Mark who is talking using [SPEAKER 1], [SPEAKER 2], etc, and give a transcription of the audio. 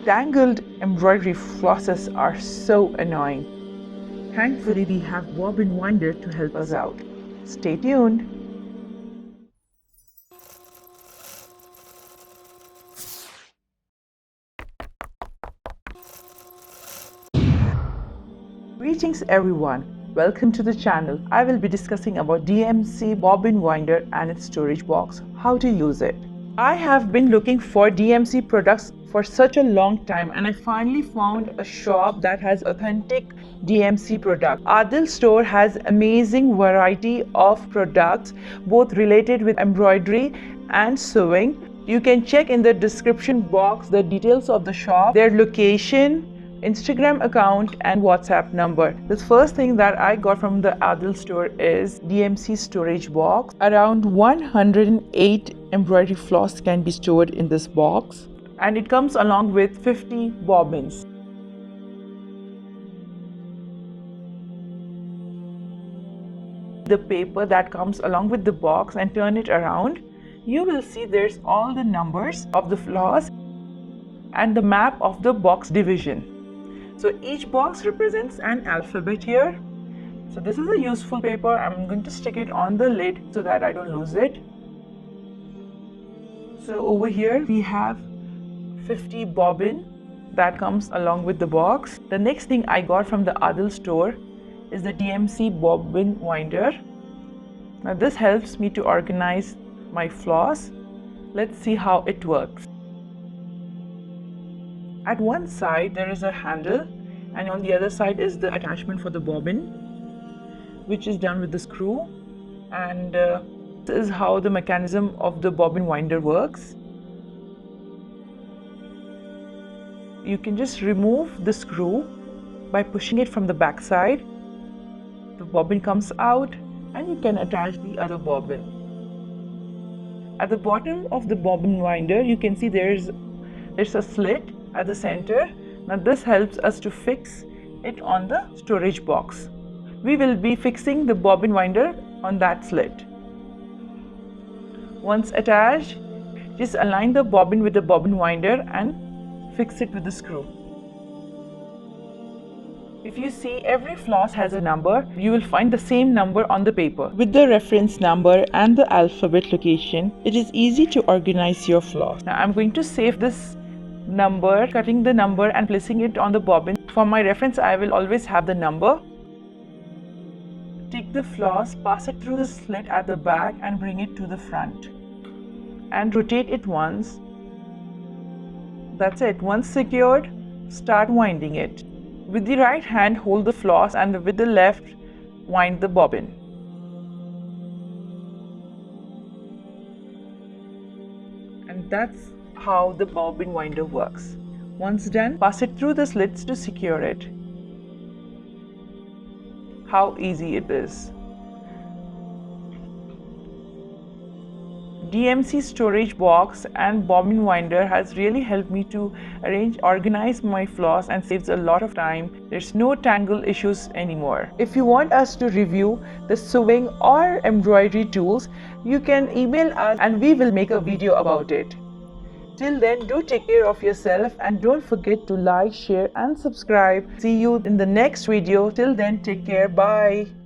[SPEAKER 1] Tangled embroidery flosses are so annoying. Thankfully, we have Bobbin winder to help us out. Stay tuned. Greetings everyone. Welcome to the channel. I will be discussing about DMC bobbin winder and its storage box, how to use it. I have been looking for DMC products for such a long time and I finally found a shop that has authentic DMC products. Adel Store has amazing variety of products both related with embroidery and sewing. You can check in the description box the details of the shop, their location, Instagram account and WhatsApp number. The first thing that I got from the Adel Store is DMC storage box. Around 108 embroidery floss can be stored in this box and it comes along with 50 bobbins. The paper that comes along with the box and turn it around, you will see there's all the numbers of the floss and the map of the box division. So each box represents an alphabet here. So this is a useful paper. I'm going to stick it on the lid so that I don't lose it. So over here we have 50 bobbin that comes along with the box. The next thing I got from the Adel Store is the DMC bobbin winder. Now this helps me to organize my floss. Let's see how it works. At one side there is a handle and on the other side is the attachment for the bobbin, which is done with the screw, and this is how the mechanism of the bobbin winder works. You can just remove the screw by pushing it from the back side. The bobbin comes out and you can attach the other bobbin. At the bottom of the bobbin winder you can see there's a slit at the center. Now this helps us to fix it on the storage box. We will be fixing the bobbin winder on that slit. Once attached, just align the bobbin with the bobbin winder and fix it with the screw. If you see, every floss has a number. You will find the same number on the paper. With the reference number and the alphabet location, it is easy to organize your floss. Now I'm going to save this number, cutting the number and placing it on the bobbin. For my reference, I will always have the number. Take the floss, pass it through the slit at the back and bring it to the front. And rotate it once. That's it. Once secured, start winding it. With the right hand, hold the floss and with the left, wind the bobbin. And that's how the bobbin winder works. Once done, pass it through the slits to secure it. How easy it is. DMC storage box and bobbin winder has really helped me to organize my floss and saves a lot of time. There's no tangle issues anymore. If you want us to review the sewing or embroidery tools, you can email us and we will make a video about it. Till then, do take care of yourself and don't forget to like, share and subscribe. See you in the next video. Till then, take care. Bye.